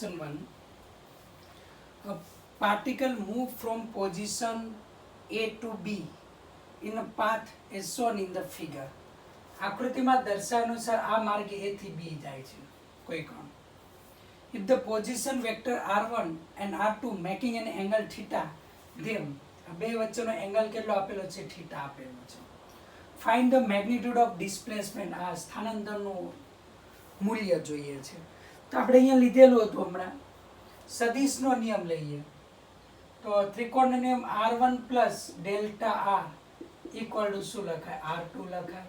illustration 1. A particle move from position A to B in a path as shown in the figure. આકૃતિમાં દર્શાવ્યા અનુસાર આ માર્ગ A થી B જાય છે કોઈ કોણ. If the position vector R1 and R2 making an angle theta, them બે વચ્ચેનો એંગલ કેટલો આપેલો છે થીટા આપેલો છે. Find the magnitude of displacement, આ સ્થાનાંતરનું મૂલ્ય જોઈએ છે. તો આપણે અહીંયા લીધેલું હતું હમણાં સદિશનો નિયમ લઈએ તો ત્રિકોણનો નિયમ R1 plus delta R equal to શું લખાય R2 લખાય.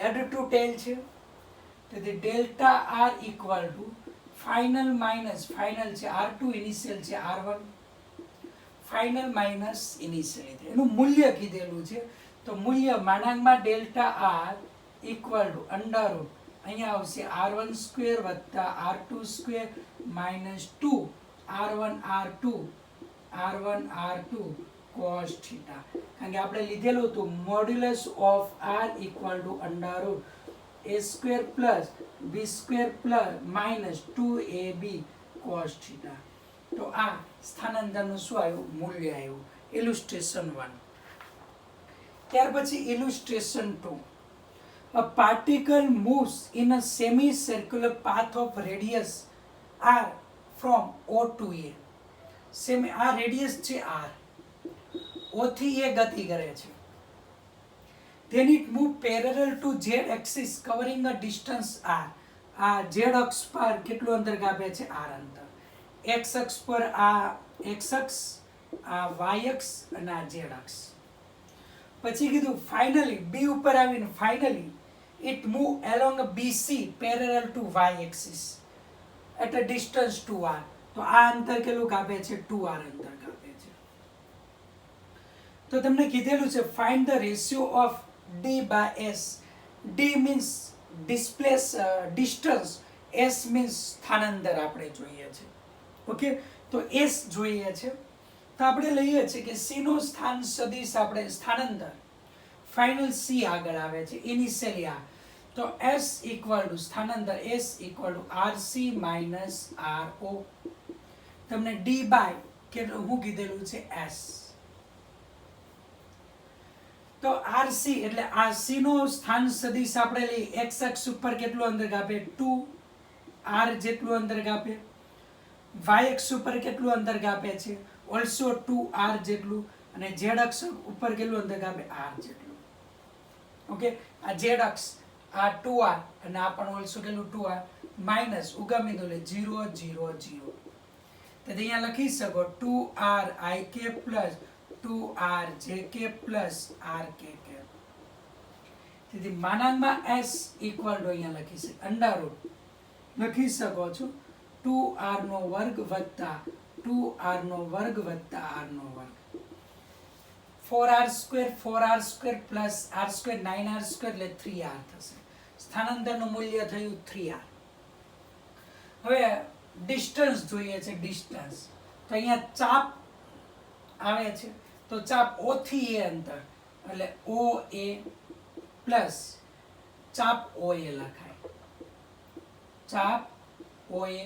હેડ ટુ ટેલ છે તેથી delta R equal two final minus final છે R2 ઇનિશિયલ છે R1 ફાઇનલ માઇનસ ઇનિશિયલ એનું મૂલ્ય કીધેલું છે. તો મૂલ્ય માનાંકમાં delta R equal to under root અહીંયા આવશે R1 સ્ક્વેર વત્તા R2 square minus 2 R1 R2 cos theta. કારણ કે આપણે લીધેલું હતું modulus of R equal to under route A square plus B square plus minus 2AB cos theta. તો આ સ્થાનાંતરનું શું આવ્યું મૂલ્ય આવ્યું ઇલુસ્ટ્રેશન 1. ત્યાર પછી ઇલુસ્ટ્રેશન 2. A particle moves in a semicircular path of radius r from O to A. આ radius છે r, O થી A ગતિ કરે છે. Then it move parallel to z axis covering a distance r. આ z અક્ષ પર કેટલું અંતર કાપે છે r અંતર. x અક્ષ પર આ x અક્ષ, આ y અક્ષ અને આ z અક્ષ. પછી કીધું ફાઇનલી b ઉપર આવીને finally it move along a BC parallel to y axis at a distance 2r. તો આ અંતર કેટલું કાપે છે 2r અંતર કાપે છે. તો તમને કીધેલું છે find the ratio of d by s. d means distance, s means સ્થાનાંતર આપણે જોઈએ છે. ઓકે, તો s જોઈએ છે તો આપણે લઈએ છે કે c નો સ્થાન સદિશ આપણે સ્થાનાંતર ફાઇનલ c આગળ આવે છે ઇનિશિયલી આ. તો s ઇક્વલ ટુ સ્થાનાંતર s equal two rc minus ro. તમને d બાય કેટલું હું કીધેલું છે s. તો rc એટલે આ c નો સ્થાન સદિશ આપણે લઈ x અક્ષ ઉપર કેટલું અંતર કાપે 2r જેટલું અંતર કાપે. y અક્ષ ઉપર કેટલું અંતર કાપે છે ઓલસો 2r જેટલું અને z અક્ષ ઉપર કેટલું અંતર કાપે r જેટલું. ઓકે, આ z અક્ષ આ 2r અને આ પણ ઓલસો કેટલું 2r માઇનસ ઉગામી દો લે 0 0 0. તેથી અહીંયા લખી શકો 2r ik plus 2r jk plus rk. તેથી માનાંકમાં s ઇક્વલ ટુ અહીંયા લખી શકે અંડર રૂટ લખી શકો છો 2r નો વર્ગ વત્તા 2r નો વર્ગ વત્તા r નો વર્ગ. 4r square plus r square 9r square એટલે 3r થશે. સ્થાનાંતરનું મૂલ્ય થયું 3r. હવે ડિસ્ટન્સ જોઈએ છે ડિસ્ટન્સ. તો અહીંયા ચાપ આવે છે તો ચાપ O થી A અંતર એટલે OA પ્લસ ચાપ OA લખાય. ચાપ OA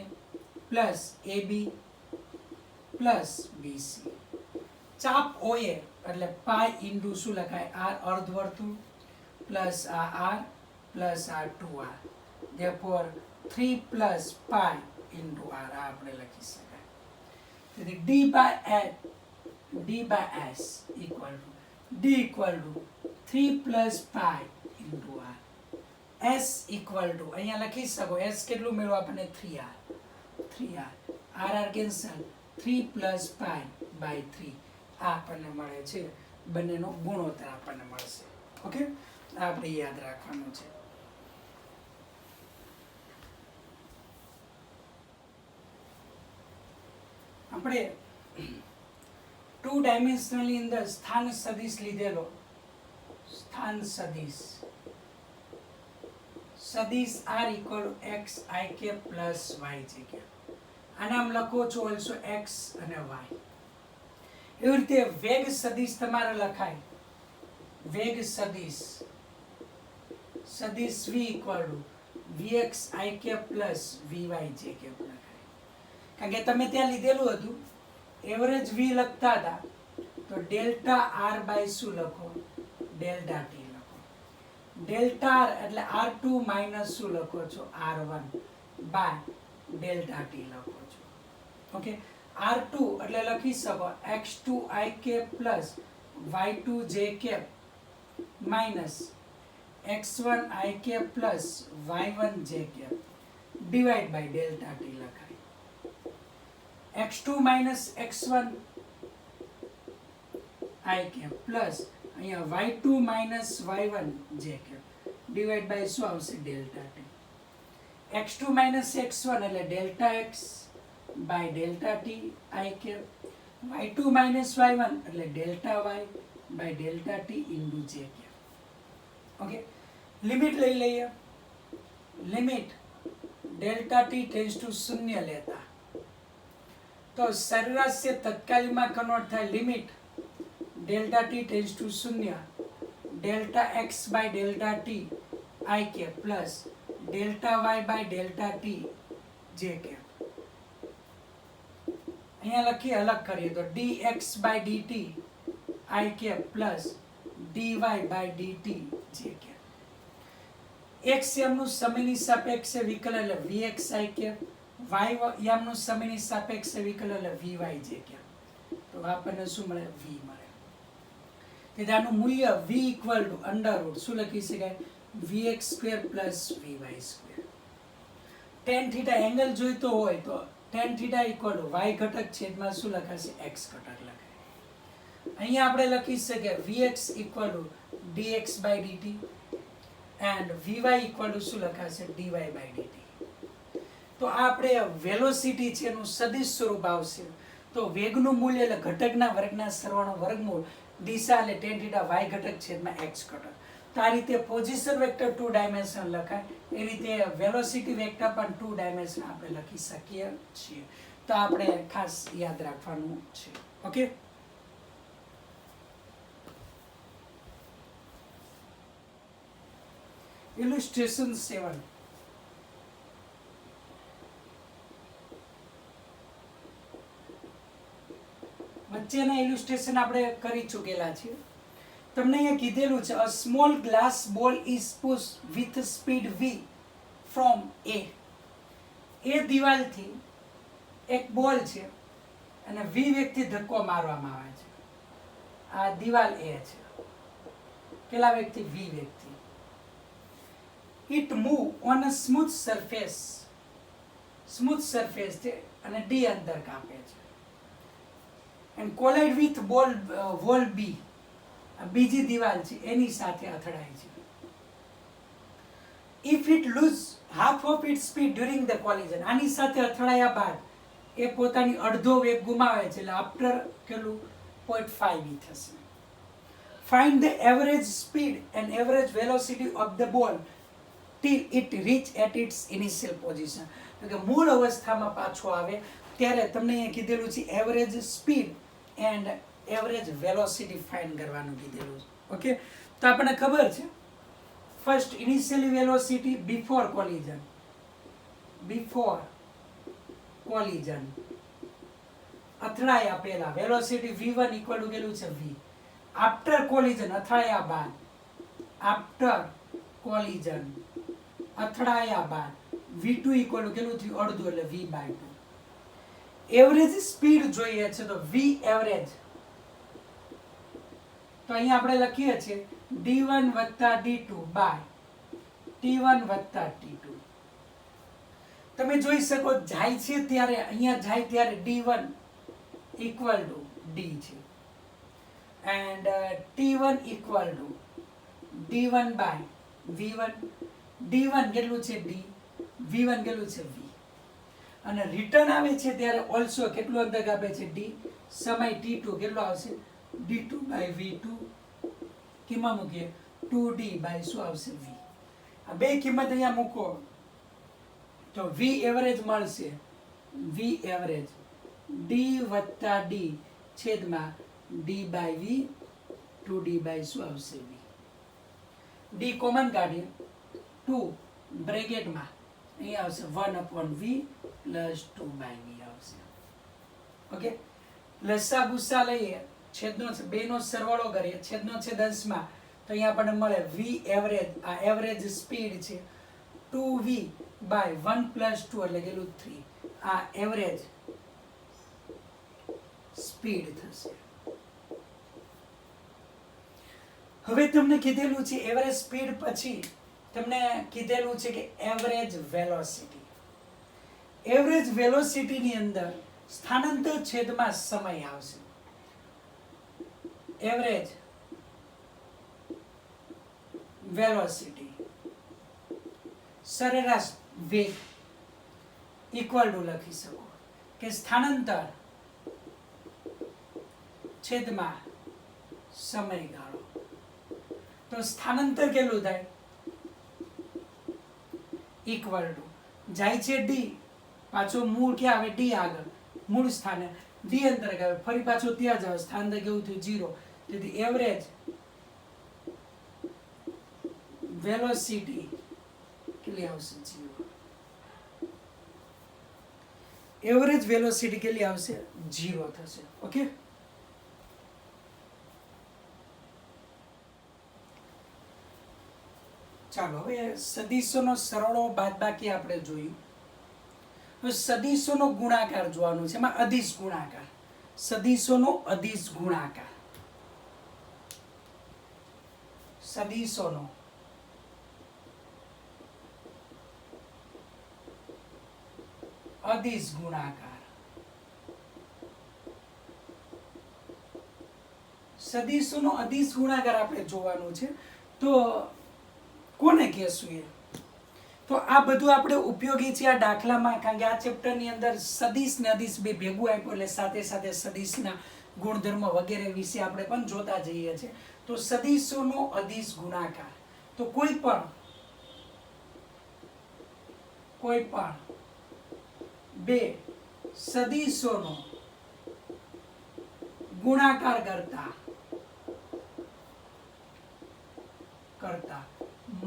plus AB plus BC. ચાપ OA એટલે પાઈ ઇન્ટુ શું લખાય r અર્ધવર્તુળ પ્લસ આ r પ્લસ આ 2r. therefore 3 plus pi into r આપણે લખી શકાય. તેથી d by s equal to 3 plus pi into r. s equal to અહીંયા લખી શકો s કેટલું મેળવો આપણને 3r r cancel 3 plus pi by 3 આ આપણને મળે છે. બંનેનો ગુણોત્તર આપણને મળશે. ઓકે, આપણે યાદ રાખવાનું છે. આપણે 2 ડાયમેન્શનલી અંદર સ્થાન સદિશ લીધેલો. સ્થાન સદિશ r equal two x ik plus y jk. આને આમ લખો છો ઓલસો x અને y. એવી રીતે વેગ સદિશ તમારે લખાય. વેગ સદિશ v equal to vx ik plus vy jk લખાય. કારણ કે તમે ત્યાં લીધેલું હતું એવરેજ વી લખતા હતા તો ડેલ્ટા આર બાય શું લખો ડેલ્ટા ટી લખો. ડેલ્ટા આર એટલે R2 માઇનસ શું લખો છો R1 બાય ડેલ્ટા ટી લખો છો. ઓકે, R2 એટલે લખી શકો x2 i cap plus y2 j cap minus x1 i cap plus y1 j cap divide by delta T લખાય. x2 minus x1 i cap plus અહીંયા y2 minus y1 j cap divide by શું આવશે delta T. x2 minus x1 એટલે delta x by delta T i cap, y2 minus y1 એટલે delta y by delta T into j cap. Okay, limit લઈ લઈએ. Limit delta T tends to શૂન્ય લેતા તો સરેરાશ से તત્કાલીનમાં કન્વર્ટ થાય limit delta T tends to શૂન્ય delta x by delta T i cap plus delta y by delta T j cap. અહીંયા લખીએ અલગ કરીએ તો dx by dt i cap plus dy by dt j cap. x યામનું સમયની સાપેક્ષે વિકલન એટલે vx i કેપ, y યામનું સમયની સાપેક્ષે વિકલન એટલે vy j કેપ. તો આપણને શું મળે v મળે. તેથી આનું મૂલ્ય v equal to under route શું લખી શકાય vx square plus vy square. tan theta angle જોઈતો હોય તો tan theta equal to y ઘટક છેદમાં શું લખાશે x ઘટક લખાય. અહીંયા આપણે લખી શકીએ vx equal to dx by dt and vy equal to શું લખાશે dy બાય dt. તો આપણે વેલોસિટી છે એનું સદિશ સ્વરૂપ આવશે તો વેગનું મૂલ્ય એટલે ઘટકના વર્ગના સરવાળો વર્ગમૂળ દિશા એટલે tan થીટા y ઘટક છેદમાં x ઘટક. તો આ રીતે પોઝિશન વેક્ટર 2 ડાયમેન્શન લખાય એ રીતે વેલોસિટી વેક્ટર પણ 2 ડાયમેન્શન આપણે લખી શકીએ છીએ. તો આપણે ખાસ યાદ રાખવાનું છે. ઓકે, ઇલ્યુસ્ટ્રેશન 7. વચ્ચેના ઇલ્યુસ્ટ્રેશન આપણે કરી ચૂકેલા છે. તમને અહીંયા કીધેલું છે a small glass ball is push with speed v from a. એ દિવાલથી એક બોલ છે અને v વેગથી ધક્કો મારવામાં આવે છે. આ દિવાલ a છે, કેટલા વેગથી v વેગથી. It move on a smooth surface, smooth surface છે અને d અંતર કાપે છે. And collide with wall b, બીજી દિવાલ છે એની સાથે અથડાય છે. If it lose half of it speed during the collision, આની સાથે અથડાયા બાદ એ પોતાની અડધો વેગ ગુમાવે છે એટલે આફ્ટર કેટલું 0.5 થશે. Find the average speed and average velocity of the ball till it reach at its initial position. એટલે કે મૂળ અવસ્થામાં પાછો આવે ત્યારે તમને અહીંયા કીધેલું છે average speed and average velocity find કરવાનું કીધેલું છે. ઓકે, તો આપણને ખબર છે first initially velocity before collision, before collision અથડાયા પહેલા વેલોસિટી v1 ઇક્વલ ટુ કેટલું છે v. આફ્ટર કોલિઝન અથડાયા બાદ, આફ્ટર કોલિઝન અથડાયા બાદ v2 ઇક્વલ ટુ કેટલું થયું અડધું એટલે v બાય 2. એવરેજ સ્પીડ જોઈએ છે તો v એવરેજ તો અહીંયા આપણે લખીએ છીએ d1 વત્તા d2 બાય t1 વત્તા t2. તમે જોઈ શકો જાય છે ત્યારે અહીંયા જાય ત્યારે d1 ઇક્વલ ટુ d છે and t1 equal to d1 by v1. d1 કેટલું છે d, v1 કેટલું છે v. અને રિટર્ન આવે છે ત્યારે ઓલસો કેટલું અંતર કાપે છે d, સમય t2 કેટલો આવશે d2 બાય v2 કિંમત મૂકીએ 2d બાય શું આવશે v. આ બે કિંમત અહીંયા મૂકો તો v એવરેજ મળશે v એવરેજ d વત્તા d છેદમાં d by v 2d by શું આવશે v. d કોમન કાઢીએ 2 બ્રેકેટમાં અહીંયા આવશે 1/v પ્લસ 2/v આવશે. ઓકે, લસા ગુસા લઈએ, છેદનો બેનો સરવાળો કરીએ, છેદનો છે 10 માં, તો અહીંયા આપણને મળે v એવરેજ, આ એવરેજ સ્પીડ છે 2v બાય 1 + 2 એટલે કેટલું 3, આ એવરેજ સ્પીડ થશે. હવે તમને કીધેલું છે એવરેજ સ્પીડ, પછી તમને કીધેલું છે કે એવરેજ વેલોસિટી. એવરેજ વેલોસિટી ની અંદર સ્થાનાંતર છેદમાં સમય આવશે. એવરેજ વેલોસિટી સરેરાશ વેગ ઇક્વલ ટુ લખી શકો કે સ્થાનાંતર છેદમાં સમયગાળો. તો સ્થાનાંતર કેટલું થાય? ઇક્વલ ટુ જાય છે ડી, પાછો મૂળ ક્યાં આવે? ડી આગળ, મૂળ સ્થાને ડી અંતર આવે, ફરી પાછો ત્યાં જ આવે, સ્થાનાંતર કેવું થયું? 0. તેથી એવરેજ વેલોસિટી કેટલી આવશે? 0. એવરેજ વેલોસિટી કેટલી આવશે? 0 થશે. ઓકે, ચાલો હવે સદિશોનો સરળો બાદબાકી આપણે જોયું. હવે સદિશોનો ગુણાકાર જોવાનું છે, એમાં અદિશ ગુણાકાર. સદિશોનો અદિશ ગુણાકાર, સદિશોનો અદિશ ગુણાકાર. સદિશોનો અદિશ ગુણાકાર આપણે જોવાનું છે. તો કોને કહેશું એ? તો આ બધું આપણે ઉપયોગી છે આ દાખલામાં, કારણ કે આ ચેપ્ટરની અંદર સદિશ ને અદિશ બે ભેગું આપ્યું, એટલે સાથે સાથે સદિશના ગુણધર્મ વગેરે વિશે આપણે પણ જોતા જઈએ છીએ. તો સદિશોનો અદિશ ગુણાકાર, તો કોઈ પણ બે સદિશોનો ગુણાકાર કરતા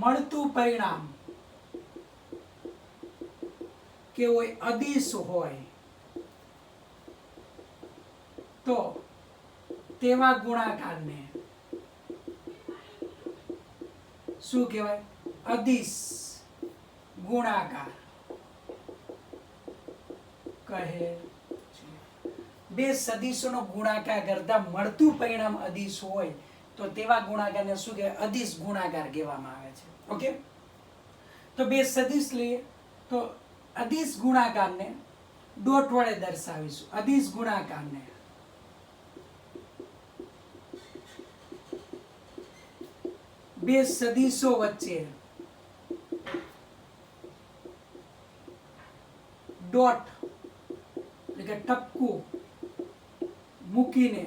મળતું પરિણામ કે હોય અદિશ હોય, તો તેવા ગુણાકારને શું કહેવાય? અદિશ ગુણાકાર કહે છે. બે સદિશોનો ગુણાકાર કરતા મળતું પરિણામ અદિશ હોય તો તેવા ગુણાકારને શું કહેવાય? અદિશ ગુણાકાર કહેવામાં આવે છે. ઓકે, તો બે સદિશ લઈએ તો અદિશ ગુણાકારને ડોટ વડે દર્શાવીશું. અદિશ ગુણાકારને બે સદિશો વચ્ચે ડોટ એટલે કે ટપકું મૂકીને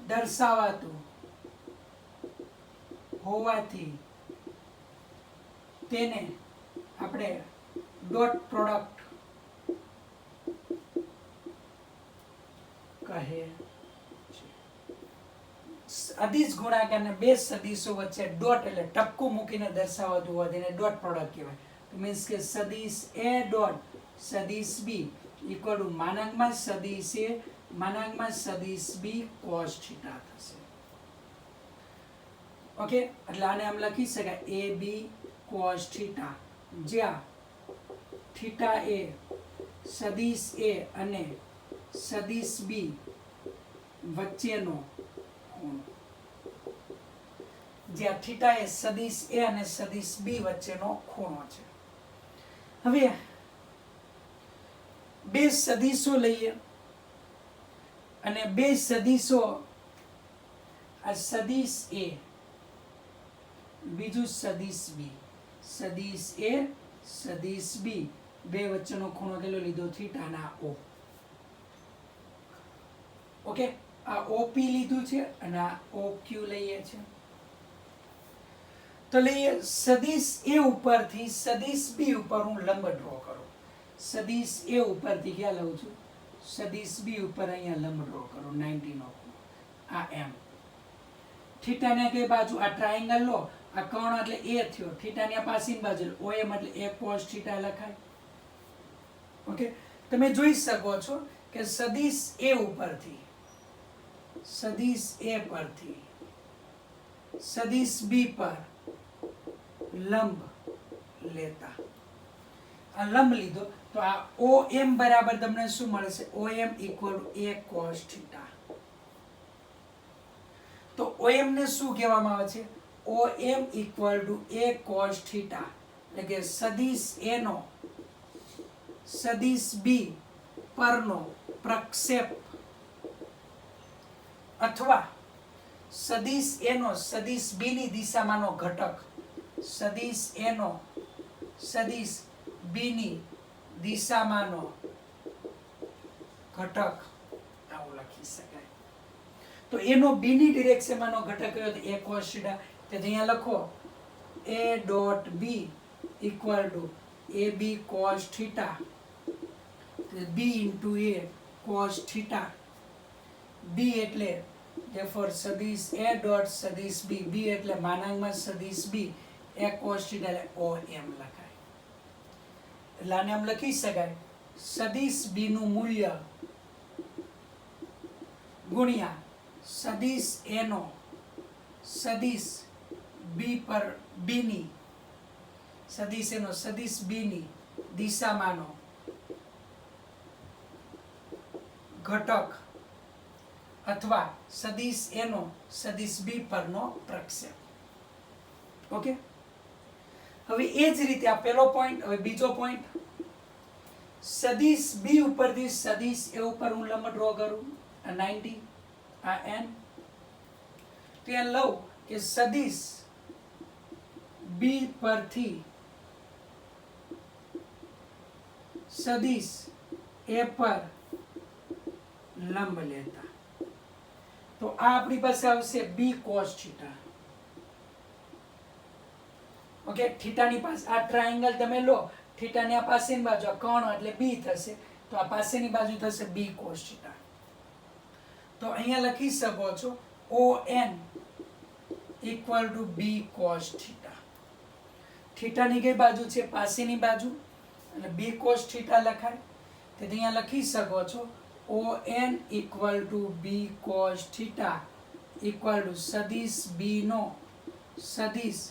દર્શાવાતું હોવાથી તેને આપણે ડોટ પ્રોડક્ટ કહે છે. અદિશ ગુણાકારને બે સદિશો વચ્ચે ડોટ એટલે ટપકું મૂકીને દર્શાવાતું હોવાથી એને ડોટ પ્રોડક્ટ કહેવાય. મીન્સ કે સદિશ એ ડોટ સદિશ બી ઇક્વલ ટુ માનાંકમાં સદિશ એ માનાંકમાં સદિશ બી cos થીટા થશે. ઓકે, એટલે આને આમ લખી શકાય એ બી cos થીટા, જ્યાં થીટા એ સદિશ એ અને સદિશ બી વચ્ચેનો ખૂણો, જ્યાં થીટા એ સદિશ એ અને સદિશ બી વચ્ચેનો ખૂણો છે. હવે બે સદિશો લઈએ અને બે સદિશો, આ સદિશ એ બીજું સદિશ બી, સદિશ એ સદિશ બી બે વચ્ચેનો ખૂણો કેટલો લીધો? થીટા ના ઓ. ઓકે, આ ઓપી લીધું છે અને આ ઓક્યુ લઈએ છે. તો લઈએ સદિશ એ ઉપરથી સદિશ બી ઉપર હું લંબ ડ્રો કરું. સદિશ એ ઉપરથી ક્યાં લઉં છું? સદિશ બી ઉપર અહીંયા લંબ ડ્રો કરું 90 નો ખૂણો, આ એમ. થીટાને કઈ બાજુ? આ ટ્રાયેંગલ લો, આ કર્ણ એટલે એ થયો, થીટાની આ પાછળની બાજુ OM એટલે એ cos થીટા લખાય. ઓકે, તમે જોઈ શકો છો કે સદિશ એ ઉપરથી સદિશ એ પરથી સદિશ બી પર લંબ લેતા આ લંબ લીધો તો આ OM બરાબર તમને શું મળશે OM equal A cos theta તો OM ને શું કહેવામાં આવે છે OM equal to A cos theta એટલે કે સદિશ A નો સદિશ B પરનો પ્રક્ષેપ અથવા સદિશ A નો સદિશ B ની દિશામાંનો ઘટક સદિશ A નો સદિશ B ની દિશામાંનો ઘટક આવું લખી શકાય તો એનો B ની ડિરેક્શનમાંનો ઘટક કયો તો A cos થીટા તો અહીંયા લખો A dot B equal to AB cos theta B into A cos theta B એટલે therefore સદિશ A ડોટ સદિશ B B એટલે માનાંકમાં સદિશ B A cos થીટા એટલે OM લખાય એટલે આને આમ લખી શકાય સદિશ B નું મૂલ્ય ગુણ્યા સદિશ A નો સદિશ B પર B ની સદિશ A નો સદિશ B ની દિશામાંનો ઘટક અથવા સદિશ A નો સદિશ B પરનો પ્રક્ષેપ ઓકે હવે એ જ રીતે આ પહેલો પોઈન્ટ હવે બીજો પોઈન્ટ સદિશ B ઉપરથી સદિશ A ઉપર હું લંબ ડ્રો કરું આ 90 આ n ત્યાં લઉં કે સદિશ B પરથી સદિશ A પર લંબ લેતા તો આ આપણી પાસે આવશે B cos થીટા ઓકે થીટાની પાસે આ ટ્રાયેંગલ તમે લો થીટાની આ પાસેની બાજુ આ કર્ણ એટલે B થશે તો આ પાસેની બાજુ થશે B cos થીટા તો અહીંયા લખી શકો છો ON equal to B cos theta થીટાની કઈ બાજુ છે પાસેની બાજુ એટલે B cos થીટા લખાય તો અહીંયા લખી શકો છો ON equal to B cos theta equal to સદિશ B નો સદિશ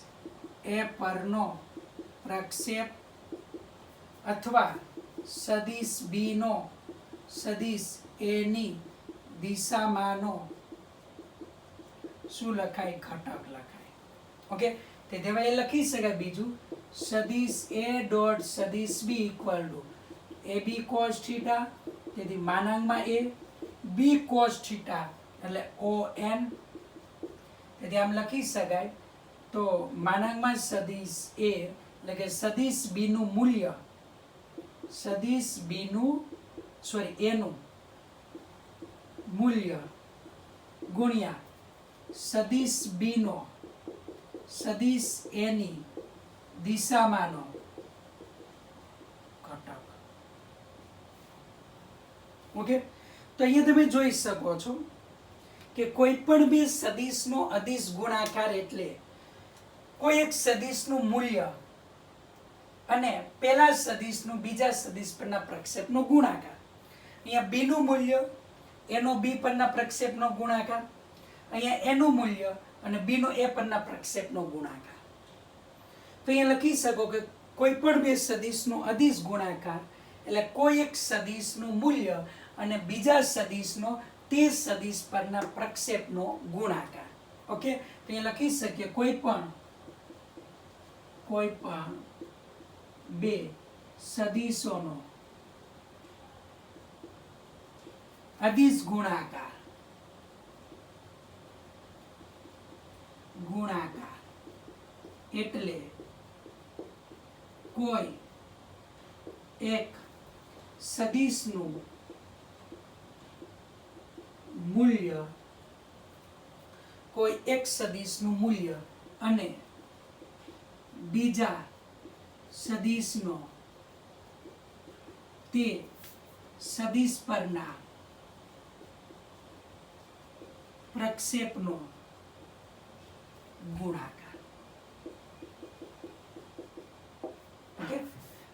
A પરનો પ્રક્ષેપ અથવા સદિશ B નો સદિશ A ની દિશામાંનો શું લખાય ઘટક લખાય ઓકે તે દેવા એ લખી શકાય બીજું સદિશ A ડોટ સદિશ B equal to AB cos theta તેથી માનાંકમાં A B cos થીટા એટલે ON તેથી આમ લખી શકાય તો માનાંકમાં સદિશ A એટલે કે સદિશ B નું મૂલ્ય સદિશ B નું A નું મૂલ્ય ગુણ્યા સદિશ B નો સદિશ A ની દિશામાંનો ઘટક ઓકે તો અહીંયા તમે જોઈ શકો છો કે કોઈ પણ બે સદિશનો અદિશ ગુણાકાર એટલે કોઈ એક સદિશનું મૂલ્ય અને પહેલા સદિશનું બીજા સદિશ પરના પ્રક્ષેપનો ગુણાકાર અહીંયા B નું મૂલ્ય એનો B પરના પ્રક્ષેપનો ગુણાકાર અહીંયા એનું મૂલ્ય અને B નો A પરના પ્રક્ષેપનો ગુણાકાર તો અહીંયા લખી શકો કે કોઈ પણ બે સદિશનો અદિશ ગુણાકાર એટલે કોઈ એક સદિશનું મૂલ્ય અને બીજા સદિશનો તે સદિશ પરના પ્રક્ષેપનો ગુણાકાર ઓકે તો અહીંયા લખી શકીએ કોઈ પણ બે સદિશોનો અદિશ ગુણાકાર એટલે કોઈ એક સદિશનું મૂલ્ય અને બીજા સદિશનો તે સદિશ પરના પ્રક્ષેપનો ગુણાકાર ઓકે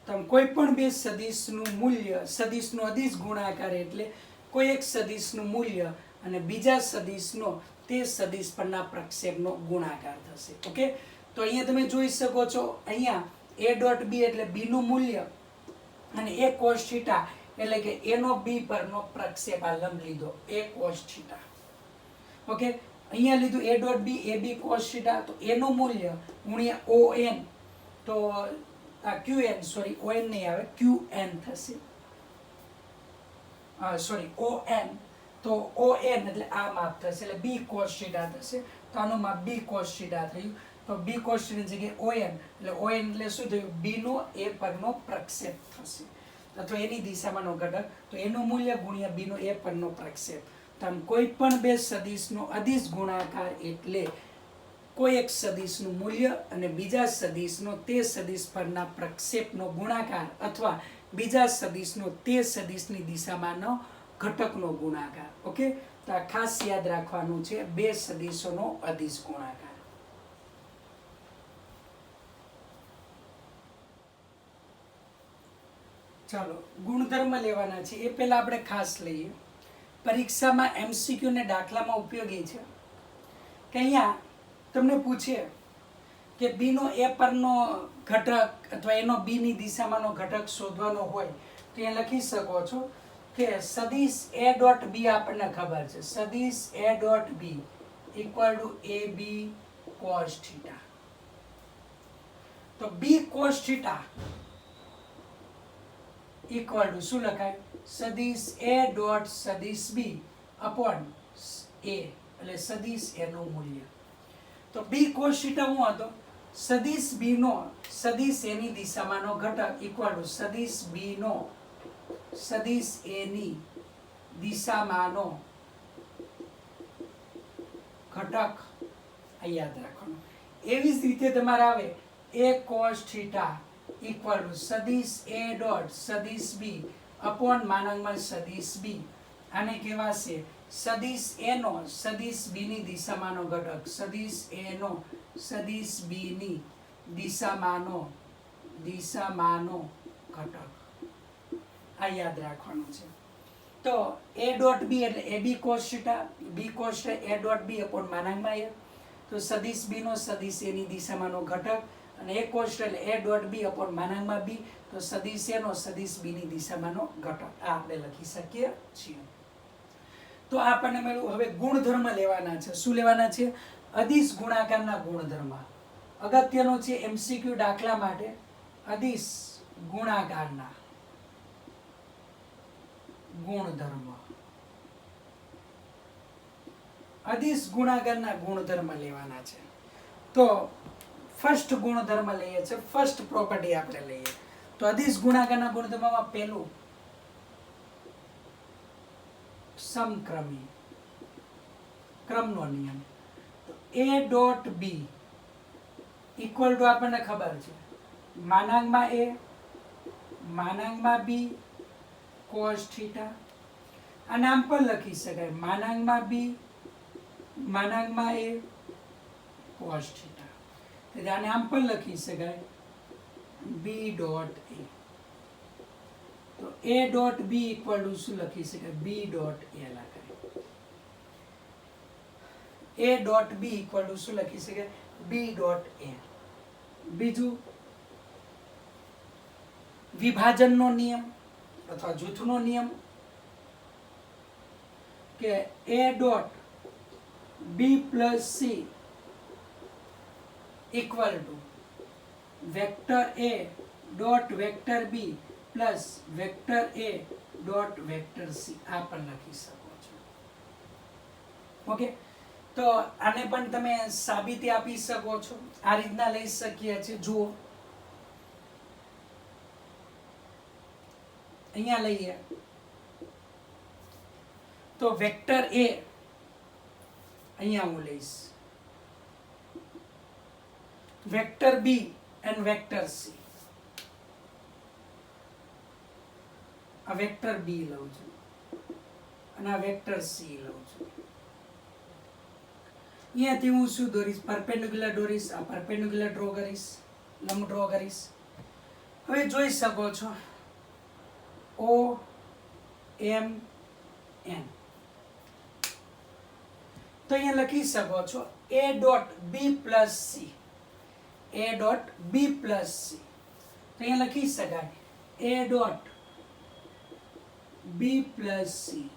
તો પણ કોઈ પણ બે સદિશનું મૂલ્ય, સદિશનો અદિશ ગુણાકાર એટલે કોઈ એક સદિશનું મૂલ્ય અને બીજા સદિશનો તે સદિશ પરના પ્રક્ષેપનો ગુણાકાર થશે. ઓકે, તો અહીંયા તમે જોઈ શકો છો, અહીંયા a ડોટ b એટલે b નું મૂલ્ય અને a cos થીટા એટલે કે a નો b પરનો પ્રક્ષેપ આ લંબ લીધો a cos થીટા. ઓકે, અહીંયા લીધું a dot b ab cos theta, તો a નું મૂલ્ય ગુણ્યા on, તો આ qn, સોરી on નહીં આવે, qn થશે, સોરી on, તો on એટલે આ માપ થશે એટલે b cos થીટા થશે, તો આનું માપ b cos થીટા થયું. તો b cos થીટા જગ્યાએ on એટલે શું થયું, b નો a પરનો પ્રક્ષેપ થશે અથવા એની દિશામાંનો ઘટક, તો એનું મૂલ્ય ગુણ્યા b નો a પરનો પ્રક્ષેપ. તો આમ કોઈ પણ બે સદિશનો અદિશ ગુણાકાર એટલે કોઈ એક સદિશનું મૂલ્ય અને બીજા સદિશનો તે સદિશ પરના પ્રક્ષેપનો ગુણાકાર અથવા બીજા સદિશનો તે સદિશની દિશામાંનો ઘટકનો ગુણાકાર. ઓકે, તો આ ખાસ યાદ રાખવાનું છે, બે સદિશોનો અદિશ ગુણાકાર. ચાલો ગુણધર્મ લેવાના છે, એ પહેલા આપણે ખાસ લઈએ. પરીક્ષામાં એમસીક્યુ ને દાખલામાં ઉપયોગી છે કે અહીંયા તમને પૂછે કે બી નો એ પરનો ઘટક અથવા એનો બી ની દિશામાંનો ઘટક શોધવાનો હોય તો અહીંયા લખી શકો છો કે સદિશ a ડોટ b આપણને ખબર છે, સદિશ a dot b equal to ab cos theta. તો b cos theta equal to શું લખાય, સદિશ a ડોટ સદિશ b અપોન a એટલે સદિશ a નું મૂલ્ય. તો b cos થીટા શું હતો, સદિશ b નો સદિશ a ની દિશામાંનો ઘટક ઇક્વલ ટુ સદિશ b નો સદિશ a ની દિશામાંનો ઘટક. આ યાદ રાખવાનું. એવી જ રીતે તમારે આવે a cos theta equal to સદિશ a ડોટ સદિશ b અપોન માનાંકમાં સદિશ b. આને કહેવાશે સદિશ a નો સદિશ b ની દિશામાંનો ઘટક, સદિશ a નો સદિશ b ની દિશામાંનો ઘટક. આ યાદ રાખવાનું છે. તો a ડોટ b એટલે ab cos theta, b cos theta a dot b upon માનાંકમાં a, તો સદિશ b નો સદિશ a ની દિશામાંનો ઘટક અને a cos એટલે a ડોટ b અપોન માનાંકમાં b, તો સદિશ a નો સદિશ b ની દિશામાંનો ઘટક. આ આપણે લખી શકીએ છીએ. તો આપણને મળ્યું. હવે ગુણધર્મ લેવાના છે. શું લેવાના છે, અદિશ ગુણાકારના ગુણધર્મ. અગત્યનો છે એમસીક્યુ દાખલા માટે અદિશ ગુણાકારના ગુણધર્મ. અદિશ ગુણાકારના ગુણધર્મ લેવાના છે. તો ફર્સ્ટ ગુણધર્મ લઈએ છે, ફર્સ્ટ પ્રોપર્ટી આપણે લઈએ. તો અદિશ ગુણાકારના ગુણધર્મમાં પહેલું સમક્રમી ક્રમનો નિયમ. તો a dot b equal two આપણને ખબર છે માનાંકમાં a માનાંકમાં b cos થીટા. અને આમ પણ લખી શકાય માનાંકમાં b માનાંકમાં a cos થીટા. આને આમ પણ લખી શકાય b ડોટ a. તો a dot b equal to શું લખી શકાય, b ડોટ a લખાય. a dot b equal to શું લખી શકાય, b ડોટ a. બીજું વિભાજનનો નિયમ અથવા જૂથનો નિયમ કે a dot b plus c equal to vector a dot vector b plus vector a dot vector c. આ પણ લખી શકો છો. ઓકે, તો આને પણ તમે સાબિતી આપી શકો છો. આ રીતના લઈ શકીએ છીએ. જુઓ અહીંયા લઈએ તો વેક્ટર a અહીંયા હું લઈશ, vector b and vector c. આ વેક્ટર b લઉં છું અને આ વેક્ટર c લઉં છું. અહીંયાથી હું શું દોરીશ, પરપેન્ડિક્યુલર દોરીશ, આ પરપેન્ડિક્યુલર ડ્રો કરીશ, લંબ ડ્રો કરીશ. હવે જોઈ શકો છો ઓ એમ એન, તો અહીંયા લખી શકો છો A dot B plus C, A dot B plus C, તો અહીંયા લખી શકાય A dot B plus C,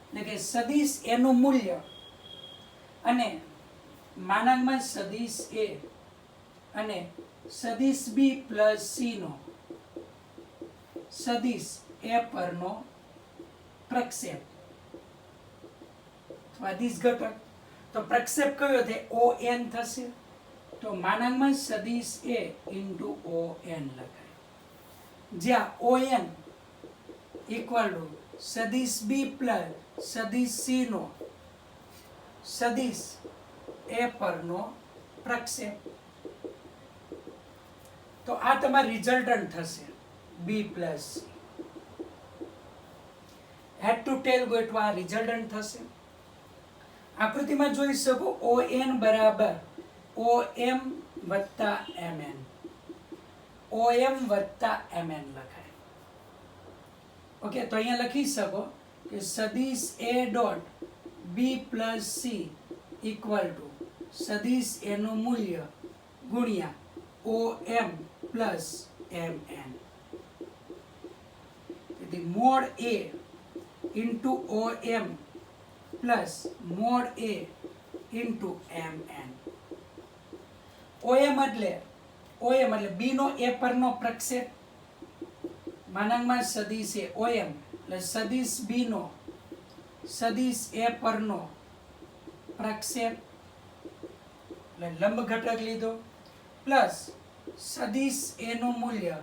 એટલે કે સદિશ એનું મૂલ્ય અને માનાંકમાં સદિશ એ અને સદિશ બી પ્લસ સી નો સદિશ એ પરનો પ્રક્ષેપ સદિશ ઘટક, તો પ્રક્ષેપ કયો છે ઓ એન થશે, તો માનાંકમાં સદિશ એ ઇન્ટુ ઓ એન લખાય, જ્યાં ઓ એન ઇક્વલ ટુ સદિશ બી પ્લસ સદિશ સી નો સદિશ એ પરનો પ્રક્ષેપ. તો આ તમારું રિઝલ્ટન્ટ થશે B plus C. Head to tail ગોઠવા આ રિઝલ્ટન્ટ થશે. આકૃતિમાં જોઈ શકો ઓ એન બરાબર ઓ એમ વત્તા એમ એન, ઓ એમ વત્તા એમ એન લખાય. ઓકે, તો અહીંયા લખી શકો કે સદિશ A dot B plus C equal to સદિશ એનું મૂલ્ય ગુણ્યા O M plus M N. તેથી mod A into O M plus mod A into M N. OM એટલે બી નો એ પરનો પ્રક્ષેપ, માનાંકમાં સદિશ એ ઓએમ એટલે સદિશ બી નો સદિશ એ પરનો પ્રક્ષેપ એટલે લંબ ઘટક લીધો, પ્લસ સદિશ એ નું મૂલ્ય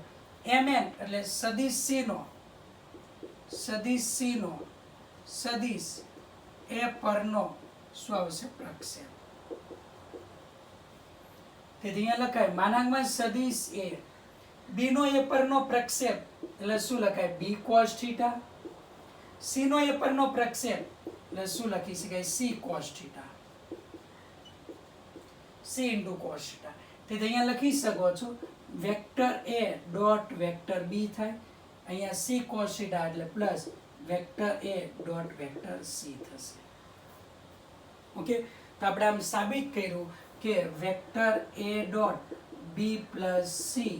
mn એટલે સદિશ સી નો સદિશ એ પરનો શું આવશે પ્રક્ષેપ. તેથી અહીંયા લખાય માનાંકમાં સદિશ એ બી નો એ પરનો પ્રક્ષેપ એટલે શું લખાય બી કોસ થીટા, સી નો એ પરનો પ્રક્ષેપ એટલે શું લખી શકાય C cos theta, C into cos theta. તેથી અહીંયા લખી શકો છો vector A dot vector B થાય, અહીંયા સી કોસ થીટા એટલે plus vector A dot vector C થશે. ઓકે, તો આપણે આમ સાબિત કર્યું કે vector A dot B plus C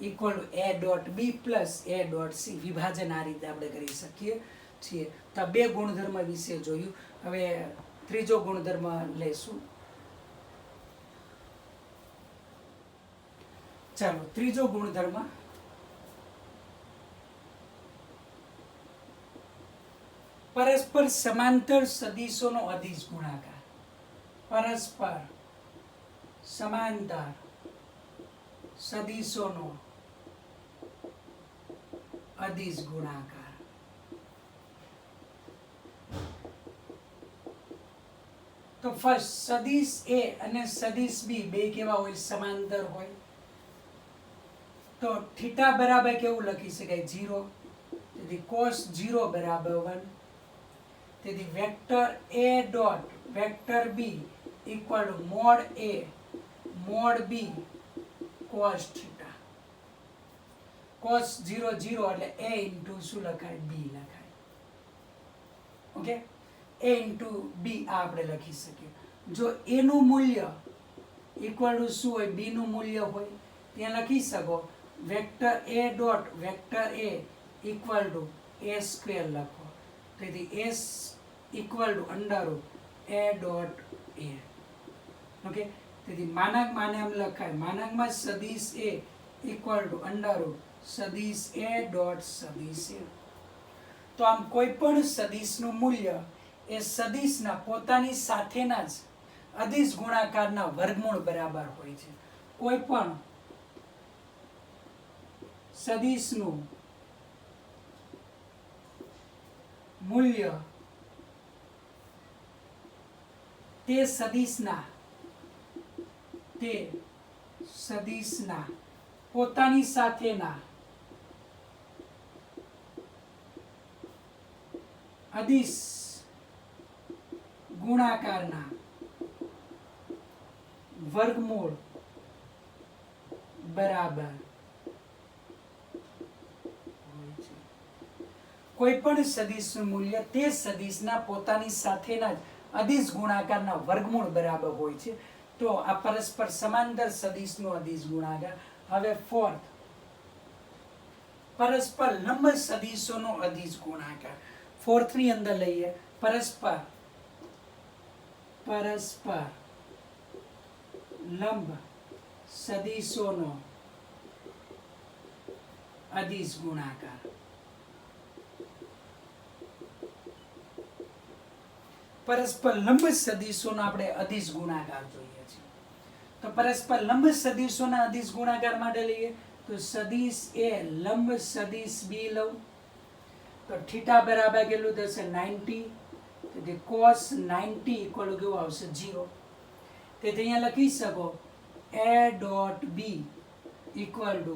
equal to A dot B plus A dot C. વિભાજન આ રીતે આપણે કરી શકીએ છીએ. તો બે ગુણધર્મ વિશે જોયું. હવે ત્રીજો ગુણધર્મ લેશું. ચાલો, ત્રીજો ગુણધર્મ પરસ્પર સમાંતર સદિશોનો અદિશ ગુણાકાર. પરસ્પર સમાંતર સદિશોનો અદિશ ગુણાકાર. તો ફર્સ્ટ સદિશ એ અને સદિશ બી બે કેવા હોય સમાંતર હોય. તો થીટા બરાબર કેવું લખી શકાય 0, તેથી cos 0 બરાબર 1. તેથી vector a dot vector b equal two mode a mode b cos theta. cos 0 0 એટલે a ઇન્ટુ શું લખાય b લખાય. ઓકે, a ઇન્ટુ b આ આપણે લખી શકીએ. જો a નું મૂલ્ય ઇક્વલ ટુ શું હોય b નું મૂલ્ય હોય ત્યાં લખી શકો vector a dot vector a equal to a square લખો. તેથી s equal to under route a dot a. Okay, તેથી માનાંકમાં આમ લખાય માનાંકમાં સદિશ a equal to under route સદિશ a ડોટ સદિશ a. તો આમ કોઈ પણ સદિશનું મૂલ્ય એ સદિશના પોતાની સાથેના જ અદિશ ગુણાકારના વર્ગમૂળ બરાબર હોય છે. કોઈ પણ સદિશનું મૂલ્ય તે સદિશના પોતાની સાથેના અદિશ ગુણાકારના વર્ગમૂળ બરાબર કોઈ પણ સદિશનું મૂલ્ય તે સદિશના પોતાની સાથેના જ અદિશ ગુણાકારના વર્ગમૂળ બરાબર હોય છે. તો આ પરસ્પર સમાંતર સદિશનો અદિશ ગુણાકાર. હવે ફોર્થ, પરસ્પર લંબ સદિશોનો અદિશ ગુણાકાર. ફોર્થ ની અંદર લઈએ પરસ્પર લંબ સદિશોનો અદિશ ગુણાકાર. પરસ્પર લંબ સદિશોનો આપણે અદિશ ગુણાકાર જોઈએ છે. તો પરસ્પર લંબ સદિશોના અદિશ ગુણાકાર માટે લઈએ તો સદિશ એ લંબ સદિશ બી લઉં તો થીટા બરાબર કેટલું થશે 90. તેથી cos 90 ઇક્વલ કેવું આવશે 0. તેથી અહીંયા લખી શકો a dot B equal to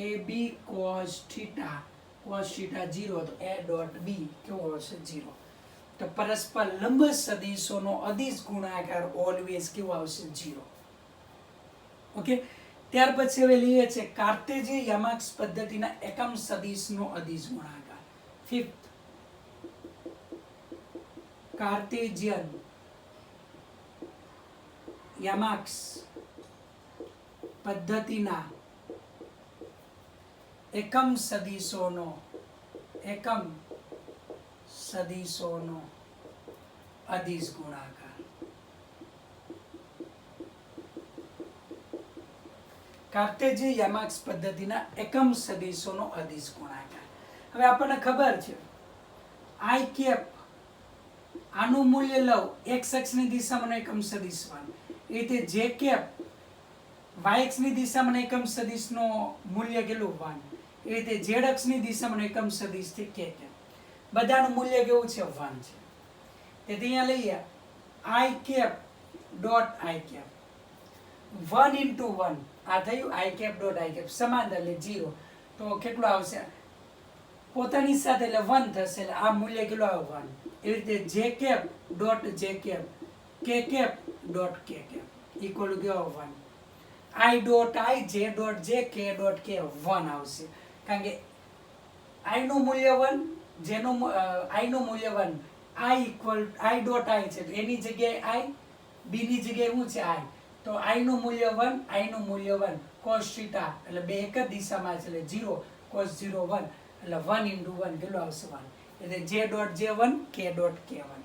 ab cos થીટા 0 તો a ડોટ બી કેવું આવશે 0. તો પરસ્પર લંબ સદિશોનો અદિશ ગુણાકાર ઓલવેઝ કેવો આવશે 0. ઓકે. ત્યાર પછી હવે લઈએ છે કાર્ટેઝિયન યામાક્સ પદ્ધતિના એકમ સદિશનો અદિશ ગુણાકાર. ફિફ્થ, કાર્ટેઝિયન યામાક્સ પદ્ધતિના એકમ સદિશોનો અદિશ ગુણાકાર. કાર્ટેઝિયન યામાક્સ પદ્ધતિના એકમ સદિશોનો અદિશ ગુણાકાર. હવે આપણને ખબર છે આઈ કેપ આનું મૂલ્ય લઉં x અક્ષની દિશામાં એકમ સદિશ 1, એ રીતે જે કેપ y અક્ષની દિશામાં એકમ સદિશનો મૂલ્ય કેટલું 1, એ રીતે z અક્ષની દિશામાં એકમ સદિશ થી કે બધાનું મૂલ્ય કેવું છે 1 છે. તેથી અહીંયા લઈએ i cap dot i cap 1 into 1 આ થયું i cap dot i cap સમાંતર એટલે 0. તો કેટલું આવશે પોતાની સાથે એટલે 1 થશે એટલે આ મૂલ્ય કેટલું આવે 1. એવી રીતે j cap dot j cap k cap dot k cap equal to કેવો 1. i dot i j dot j k dot k 1 આવશે કારણ કે i નું મૂલ્ય 1 j નું i નું મૂલ્ય 1 i equal i dot i છે એની જગ્યાએ i b ની જગ્યાએ શું છે i તો i નું મૂલ્ય 1 i નું મૂલ્ય 1 cos થીટા એટલે બે એક જ દિશામાં છે એટલે 0 cos 0 1 એટલે 1 into 1 કેટલું આવશે 1 એટલે j dot j1 k dot k1.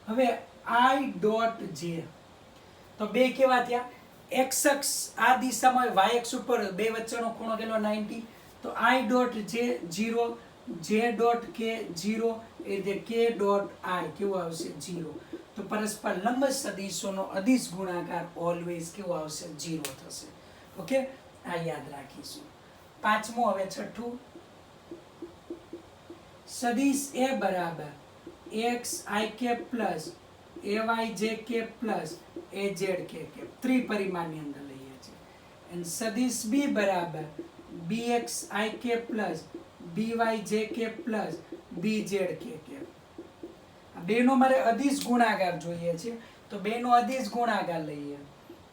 હવે i ડોટ j તો બે કેવા થયા x અક્ષ આ દિશામાં y અક્ષ ઉપર બે વચ્ચેનો ખૂણો કેટલો 90. તો i dot j 0 j dot k 0 એ રીતે k ડોટ i કેવું આવશે 0. તો પરસ્પર લંબ સદિશોનો અદિશ ગુણાકાર ઓલવેઝ કેવો આવશે 0 થશે. ઓકે, આ યાદ રાખીશું. પાંચમું હવે છઠ્ઠું, સદિશ a બરાબર x i cap plus ay j cap plus az k cap ત્રિપરિમાણની અંદર લઈએ છીએ. અને સદિશ b બરાબર bx i cap plus by j cap plus bz k cap. આ બેનો મારે અદિશ ગુણાકાર જોઈએ છે તો બેનો અદિશ ગુણાકાર લઈએ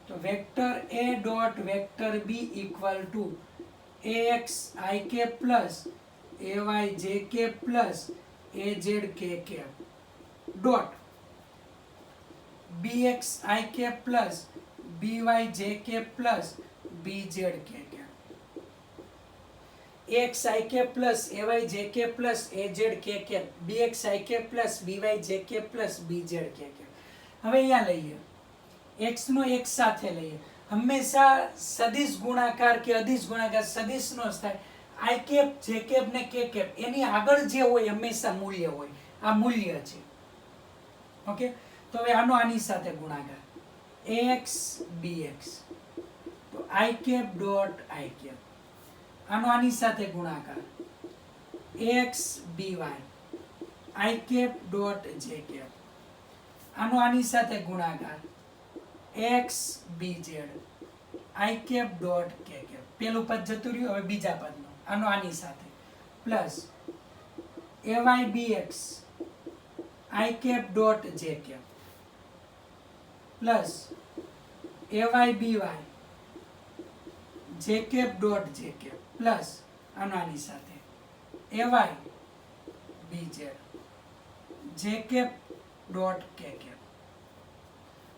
તો vector a dot vector b equal to ax i cap plus ay j cap plus az k cap dot bx i cap plus by j cap plus bz k cap. ax i cap plus ay j cap plus az k cap bx i cap plus by j cap plus bz k cap. હવે અહીંયા લઈએ x નો x સાથે લઈએ. હંમેશા સદિશ ગુણાકાર કે અદિશ ગુણાકાર સદિશનો જ થાય. i કેપ j કેપ ને k કેપ એની આગળ જે હોય હંમેશા મૂલ્ય હોય. આ મૂલ્ય છે. ઓકે, તો હવે આનો આની સાથે ગુણાકાર ax bx તો i cap dot i cap આનો આની સાથે ગુણાકાર ax by i cap dot j cap આનો આની સાથે ગુણાકાર x bz i cap dot k cap. પેલું પદ જતું રહ્યું, હવે બીજા પદનો આનો આની સાથે plus ay bx i cap dot j cap plus ay by J cap dot J cap plus આની સાથે AY BZ J cap dot K cap.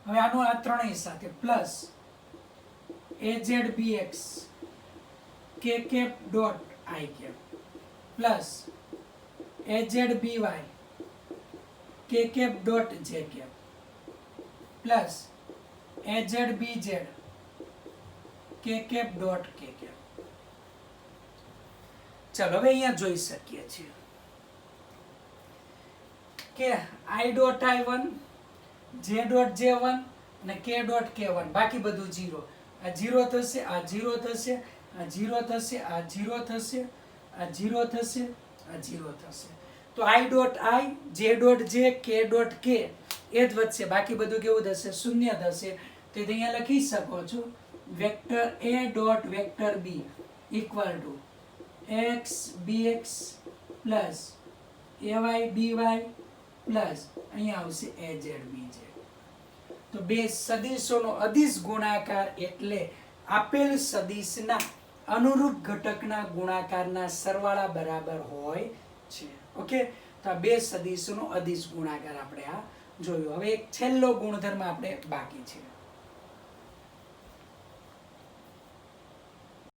હવે આનું આ ત્રણેય સાથે plus AZ BX K cap dot I cap plus AZ BY K cap dot J cap plus AZ BZ K cap dot K cap. ચલો હવે અહીંયા જોઈ શકીએ છીએ કે આઈ ડોટ આઈ વન, જે ડોટ જે વન અને કે ડોટ કે વન, બાકી બધું ઝીરો. આ ઝીરો થશે, આ ઝીરો થશે, આ ઝીરો થશે, આ ઝીરો થશે, આ ઝીરો થશે, આ ઝીરો થશે. તો આઈ ડોટ આઈ, જે ડોટ જે, કે ડોટ કે એ જ વધશે, બાકી બધું કેવું થશે? શૂન્ય થશે. તો અહીંયા લખી શકો છો vector A dot vector B equal to X BX plus AY BY plus અહીંયા આવશે એઝેડ બીઝેડ. તો બે સદિશોનો અદિશ ગુણાકાર એટલે આપેલ સદિશના અનુરૂપ ઘટકના ગુણાકારના સરવાળા બરાબર હોય છે. ઓકે, તો આ બે સદિશોનો અદિશ ગુણાકાર આપણે આ જોયું. હવે એક છેલ્લો ગુણધર્મ આપણે બાકી છે.